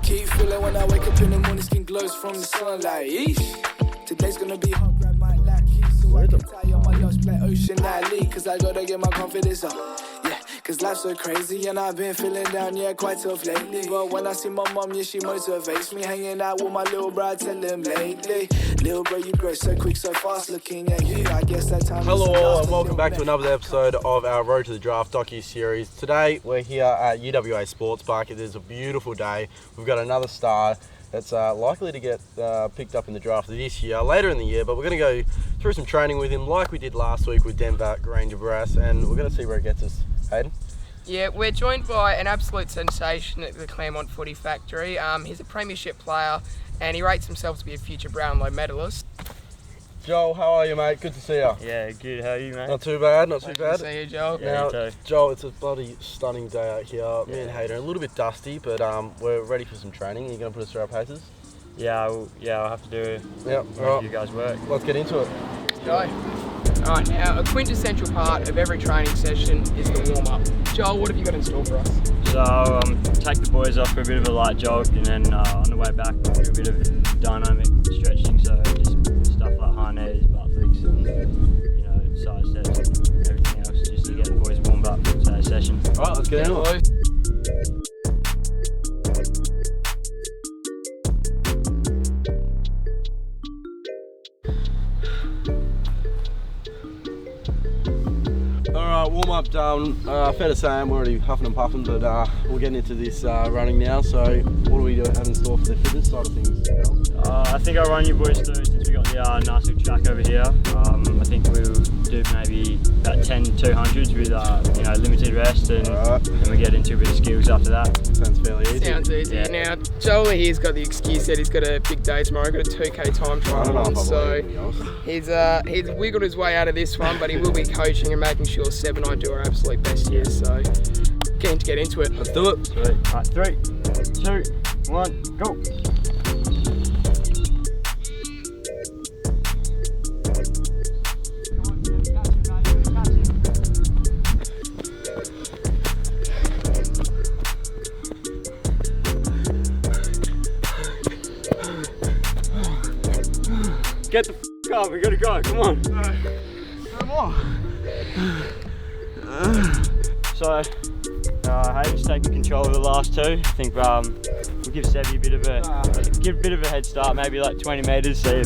Keep feeling when I wake up in the morning, skin glows from the sunlight. Eesh. Today's gonna be hot, grab my lucky. So I can tie on my lost play Ocean Alley. Cause I gotta get my confidence up. Yeah, cause life's so crazy and I've been feeling down, yeah, quite tough lately. But when I see my mum, yeah, she motivates me. Hanging out with my little bro, I tell him lately. Little bro, you grow so quick, so fast, looking at you. I guess that time. Hello all and welcome back to another episode of our Road to the Draft docu-series. Today we're here at UWA Sports Park. It is a beautiful day. We've got another star that's likely to get picked up in the draft this year, later in the year, but we're going to go through some training with him like we did last week with Denver Granger Brass, and we're going to see where it gets us. Hayden? Yeah, we're joined by an absolute sensation at the Claremont Footy Factory. He's a Premiership player and he rates himself to be a future Brownlow medalist. Joel, how are you, mate? Good to see you. Yeah, good. How are you, mate? Not too bad, not too bad. Good to see you, Joel. Yeah, Now, you too. Joel, it's a bloody stunning day out here. Me and Hayden are a little bit dusty, but we're ready for some training. Are you going to put us through our paces? Yeah, I'll have to do Yep. make you guys work. Let's get into it. Let's go. Alright, now a quintessential part of every training session is the warm-up. Joel, what have you got in store for us? So, take the boys off for a bit of a light jog, and then on the way back, we'll do a bit of dynamic stretching, so just stuff like high knees, butt flicks, and side steps, and everything else, just to get the boys warmed up for today's session. Alright, let's get into it. Alright, warm up done. Fair to say I'm already huffing and puffing, but we're getting into this running now. So, what do we have in store for the fitness side of things? I think I'll run you boys through, since we got the nice little track over here. I think we'll do maybe about 10 200s with limited rest, and then we get into a bit of skills after that. Sounds fairly easy. Sounds easy. Yeah. Now, Joel here's got the excuse that he's got a big day tomorrow, got a 2K time trial on, so he's wiggled his way out of this one, but he will be coaching and making sure Seb and I do our absolute best here, so keen to get into it. Let's do it. Sweet. Right, 3, 2, 1, go. Get the f*** up, we gotta go, come on. No more. So, Hayden's taking control of the last two. I think we'll give Sebby a bit of a head start, maybe like 20 metres, see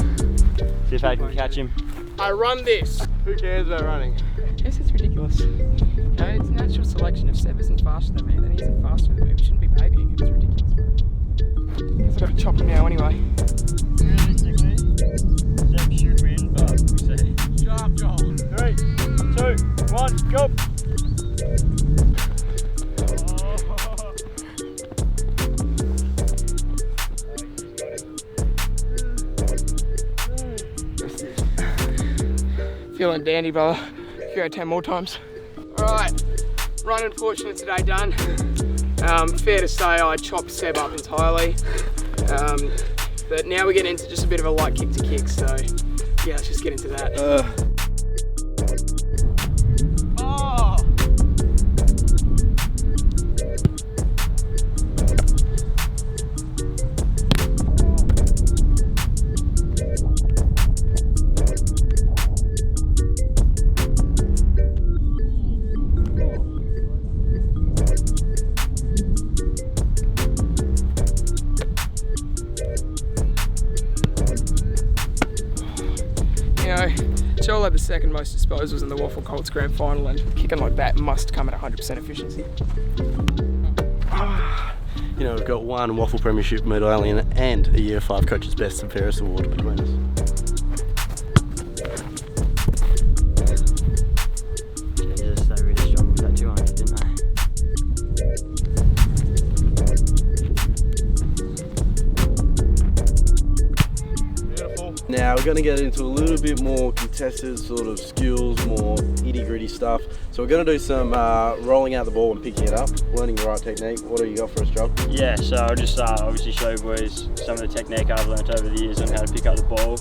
if Hayden can catch him. I run this. Who cares about running? Yes, it's ridiculous. No, it's a natural selection. If Seb isn't faster than me, then he isn't faster than me. We shouldn't be babying him. It's ridiculous. I've got to chop him now anyway. Realistically, Seb should win, but we'll see. Shut up, Joel. 3, 2, 1, go! Feeling dandy, brother. Go 10 more times. Alright, running portion of today done. Fair to say I chopped Seb up entirely. But now we're getting into just a bit of a light kick to kick, so yeah, let's just get into that. Joel had the second most disposals in the Waffle Colts Grand Final, and kicking like that must come at 100% efficiency. You know, we've got one Waffle Premiership medallion and a Year 5 Coach's Best and Fairest award between us. Jesus, they really struggled with that 200, didn't they? Now we're going to get into a little bit more contested sort of skills, more itty-gritty stuff. So we're going to do some rolling out the ball and picking it up, learning the right technique. What do you got for us, Joel? Yeah, so I'll just obviously show you boys some of the technique I've learnt over the years on how to pick up the ball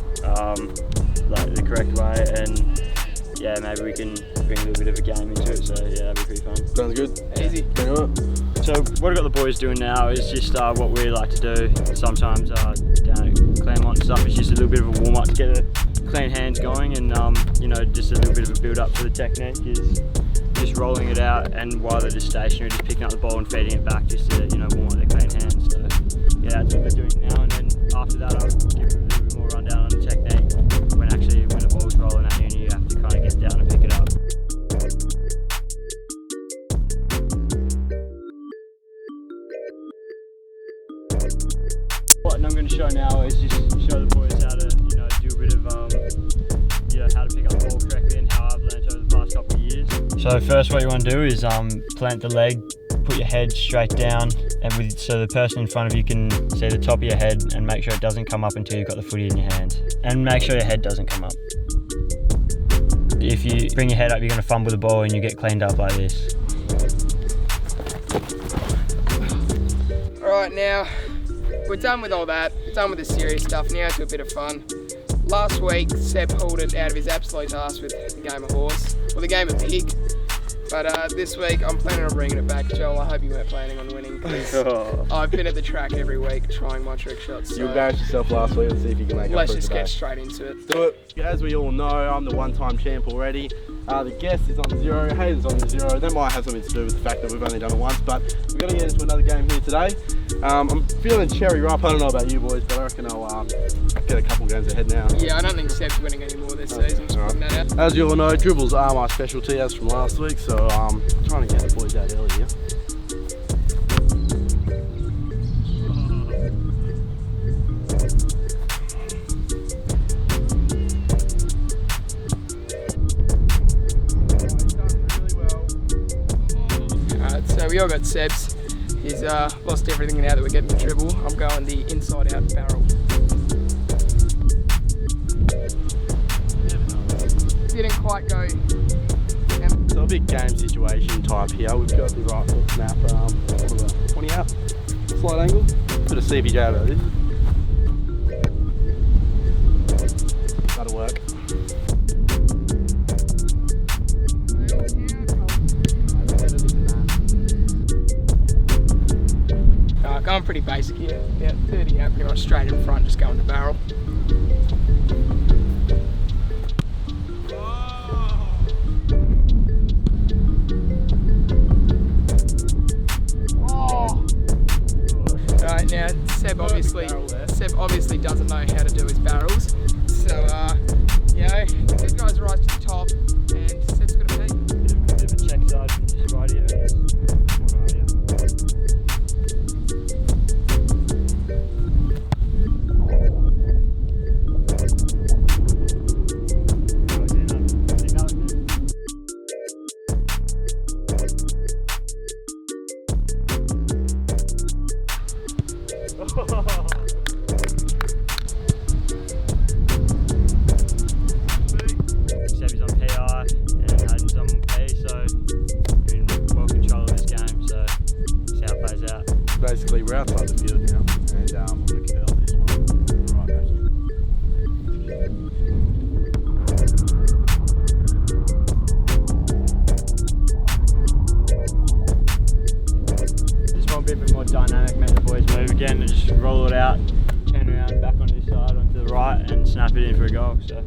like the correct way, and yeah, maybe we can bring a little bit of a game into it, so yeah, that'd be pretty fun. Sounds good. Easy. Bring it up. So what I've got the boys doing now is just what we like to do sometimes down at Claremont and stuff. It's just a little bit of a warm up to get the clean hands going, and you know, just a little bit of a build up for the technique is just rolling it out, and while they're just stationary, just picking up the ball and feeding it back just to, you know, warm up their clean hands. So yeah, that's what they're doing now, and then after that I'll give a little bit more rundown on the technique. When the ball's rolling at you and you have to kind of get down and pick it up. What I'm going to show now is just show the boys how to, you know, do a bit of, you know, how to pick up the ball correctly and how I've learned over the past couple of years. So first what you want to do is plant the leg, put your head straight down, and so the person in front of you can see the top of your head, and make sure it doesn't come up until you've got the footy in your hand. And make sure your head doesn't come up. If you bring your head up, you're going to fumble the ball and you get cleaned up like this. Alright, now we're done with all that, done with the serious stuff, now to a bit of fun. Last week, Seb pulled it out of his absolute arse with the game of horse, or the game of pig. But this week, I'm planning on bringing it back. Joel, I hope you weren't planning on winning, because I've been at the track every week trying my trick shots. So You embarrassed yourself last week. Let's see if you can make up let's for it just today. get straight into it. Do it. As we all know, I'm the one-time champ already. The guest is on 0, Hayden's on 0. That might have something to do with the fact that we've only done it once, but we're going to get into another game here today. I'm feeling cherry ripe. I don't know about you boys, but I reckon I'll get a couple games ahead now. Yeah, I don't think Seb's winning anymore this season, just putting that out. As you all know, dribbles are my specialty as from last week, so I'm trying to get the boys out early here. So we all got Seb's. He's lost everything now that we're getting the dribble. I'm going the inside out barrel. Didn't quite go. So a big game situation type here. We've got the right foot snap, sort of a 20 out, slight angle. Bit of CBJ about this. That'll work. Going pretty basic here, about 30 out, pretty much straight in front, just going to barrel. Alright, now Seb obviously doesn't know how to do his barrels, so you know, the good guys rise to the top, and Seb's got a peek. Bit of a check side from just right here. Sebby's on PI and Hayden's on P, so we're in well control of this game, so see how it plays out. Basically, we're outside the field now, and I'm going to curl this one right back in. Just want a bit more dynamic, make the boys move again and just roll it out, turn around back on this side onto the right and snap it in for a goal. So.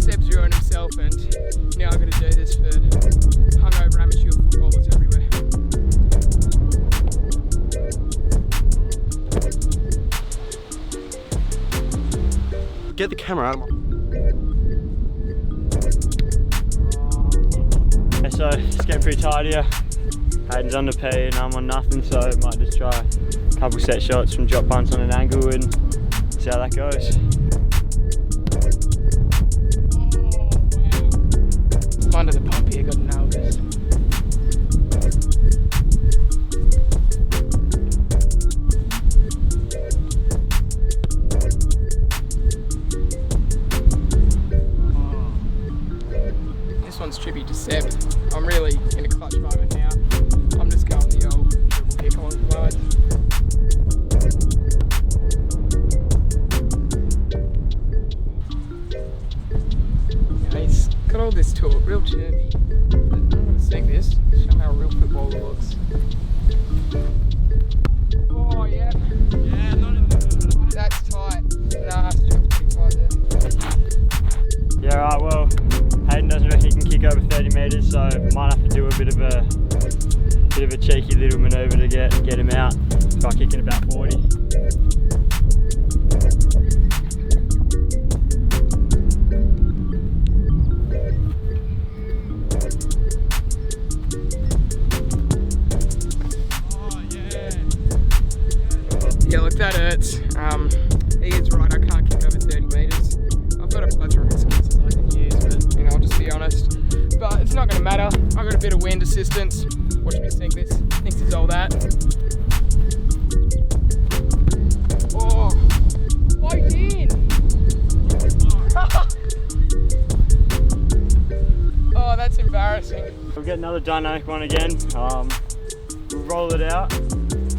Seb's ruined himself, and now I've got to do this for hungover amateur footballers everywhere. Get the camera out of my... Yeah, so it's getting pretty tired here. Hayden's on the P and I'm on nothing, so I might just try a couple set shots from drop punts on an angle and see how that goes. I'm under the pump here, got to nail this. This one's tribute to Seb. I'm really in a clutch moment now. I'm just going the old dribble kick on the line. Real chirpy. I'm gonna sing this. Show them how a real footballer looks. Oh yeah. Yeah, not in the... That's tight. Nah, it's pretty tight there. Yeah, right, well, Hayden doesn't reckon he can kick over 30 metres, so might have to do a bit of a cheeky little manoeuvre to get him out by kicking about 40. Yeah, look, that hurts. He is right, I can't kick over 30 metres. I've got a plethora of excuses I can use, but I'll just be honest. But it's not going to matter. I've got a bit of wind assistance. Watch me sink this. Thinks it's all that. Oh, float in. Oh, that's embarrassing. We'll get another dynamic one again. We'll roll it out,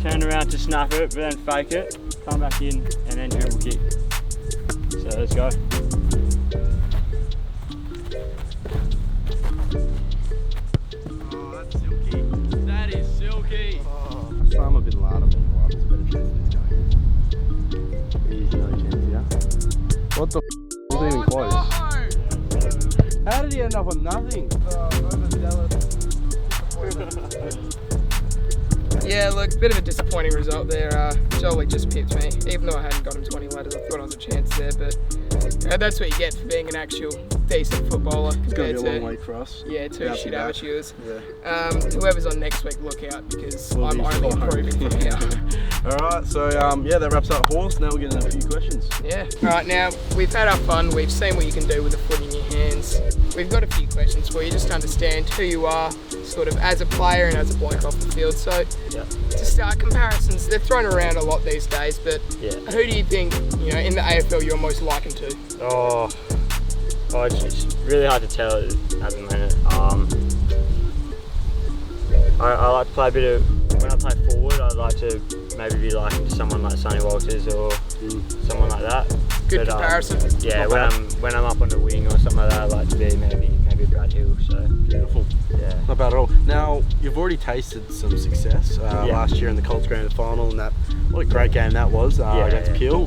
turn around to snap it, but then fake it, come back in, and then dribble kick. So let's go. Oh, that's silky. That is silky. Oh, Osama bin Laden has a better chance than this guy. He's no chance, yeah? What the f***? Wasn't even close. No. How did he end up on nothing? Yeah, look, bit of a disappointing result there. Jolie just pipped me. Even though I hadn't got him 20 ladders, I thought I was a chance there, but that's what you get for being an actual decent footballer It's going compared to be a long to week for us. two shit amateurs. Yeah. Whoever's on next week, look out, because We'll I'm be only fine. improving from here. Alright, so yeah, that wraps up horse. Now we're getting a few questions. Yeah. Alright, now we've had our fun, we've seen what you can do with a foot in your hands. We've got a few questions for you just to understand who you are, sort of as a player and as a bloke off the field. So to start, comparisons, they're thrown around a lot these days, but who do you think, in the AFL you're most likened to? Oh, it's really hard to tell at the minute. I like to play a bit of, when I play forward, I'd like to maybe be like someone like Sonny Walters or someone like that. Good comparison. Yeah, when I'm up on the wing or something like that, I like to be maybe Brad Hill. So Beautiful. yeah, Not bad at all. Now, you've already tasted some success last year in the Colts Grand Final, and what a great game that was against Peel.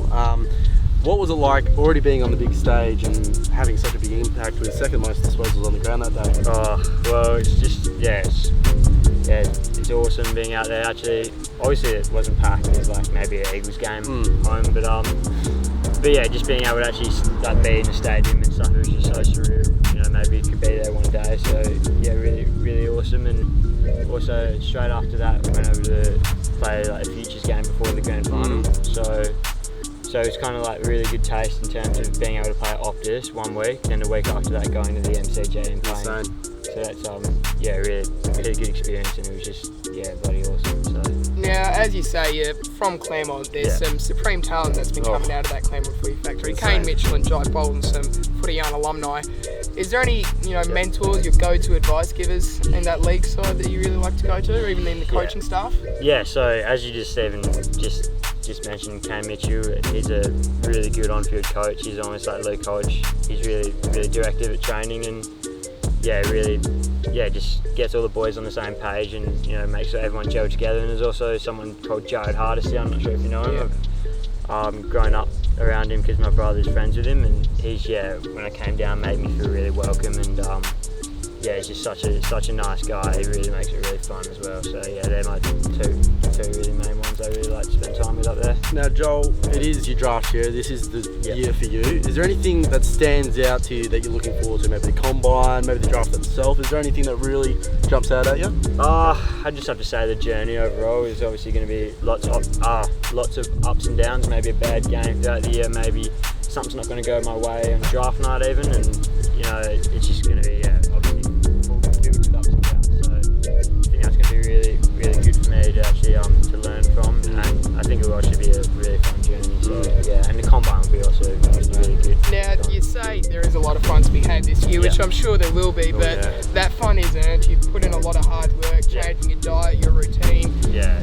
What was it like already being on the big stage and having such a big impact with second most disposals on the ground that day? Oh, well, it's just, it's awesome being out there. Actually, obviously it wasn't packed. It was like maybe an Eagles game home, but yeah, just being able to actually be in the stadium and stuff, it was just so surreal. Maybe it could be there one day. So yeah, really, really awesome. And also straight after that, went over to play like a futures game before the grand final. So it's kind of like a really good taste in terms of being able to play at Optus 1 week, then the week after that going to the MCG and playing. Insane. So that's really good experience, and it was just bloody awesome. So Now, as you say, you're from Claremont. There's some supreme talent that's been coming out of that Claremont Footy factory. Kane Mitchell and Jai Bolton, some footy young alumni. Is there any, mentors, your go-to advice givers in that league side that you really like to go to, or even in the coaching staff? Yeah. So as you just mentioned, Kane Mitchell, he's a really good on-field coach. He's almost like Luke Hodge. He's really, really directive at training, and just gets all the boys on the same page, and makes sure everyone gel together. And there's also someone called Jared Hardesty. I'm not sure if you know him. I've grown up around him because my brother's friends with him, and he's when I came down, made me feel really welcome, and he's just such a nice guy. He really makes it really fun as well. So they're my two really main ones I really like to spend time with up there. Now, Joel, it is your draft year. This is the year for you. Is there anything that stands out to you that you're looking forward to? Maybe the combine, maybe the draft itself. Is there anything that really jumps out at you? I just have to say the journey overall is obviously going to be lots of ups and downs. Maybe a bad game throughout the year. Maybe something's not going to go my way on draft night even, and it's just going to be obviously filled with ups and downs. So I think that's going to be really, really good for me to actually to learn from, and I think it will actually be a really fun journey. So and the combine will be also really good. Now, you say there is a lot of fun to be had this year, which I'm sure there will be, but that fun is earned. You've put in a lot of hard work, changing your diet, your routine.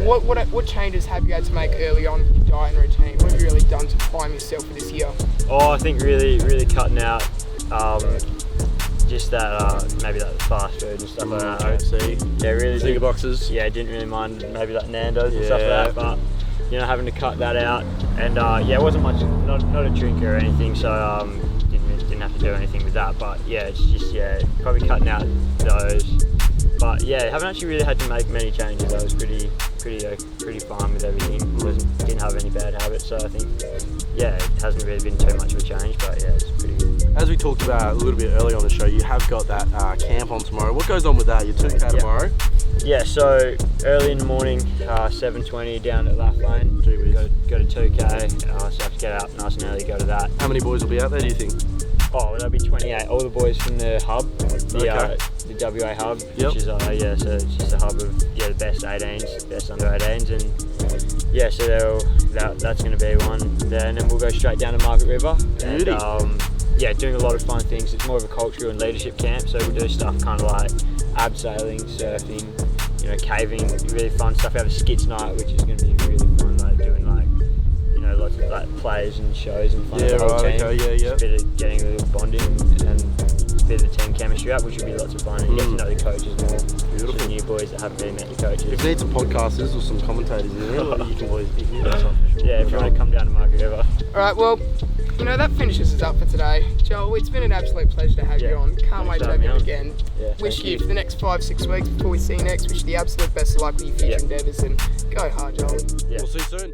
What changes have you had to make early on with your diet and routine? What have you really done to prime yourself for this year? I think really, really cutting out just that maybe like the fast food and stuff like that. See, Yeah, really. Zinger boxes. Yeah, didn't really mind maybe like Nando's and stuff like that, but you know, having to cut that out, and yeah, it wasn't much, not a drinker or anything, so didn't have to do anything with that. But yeah, it's just probably cutting out those. But yeah, haven't actually really had to make many changes. I was pretty fine with everything. Didn't have any bad habits, so I think it hasn't really been too much of a change. But yeah, it's pretty good. As we talked about a little bit earlier on the show, you have got that camp on tomorrow. What goes on with that? Your 2K tomorrow? Yeah, so early in the morning, 7:20 down at Laugh Lane. Go to 2K, so I have to get out nice and early, go to that. How many boys will be out there, do you think? Oh, there'll be 28. All the boys from the hub, the WA hub, which is so it's just a hub of the best 18s, best under 18s, and so that's going to be one there, and then we'll go straight down to Margaret River. And doing a lot of fun things. It's more of a cultural and leadership camp, so we'll do stuff kind of like abseiling, surfing, caving, really fun stuff. We have a skits night, which is going to be really fun, like doing lots of like plays and shows and fun with the whole team. Just a bit of getting a little bonding and a bit of the team chemistry up, which will be lots of fun, and get to know the coaches more. Beautiful. The new boys that haven't really met the coaches. If you need some podcasters or some commentators in there, you can always be here. Yeah, if you want to come down to Margaret River. Alright, well, that finishes us up for today. Joel, it's been an absolute pleasure to have you on. Can't wait to have you on again. Yeah, wish you for the next 5-6 weeks before we see you next, wish you the absolute best of luck with your future endeavours, and go hard, Joel. We'll see you soon.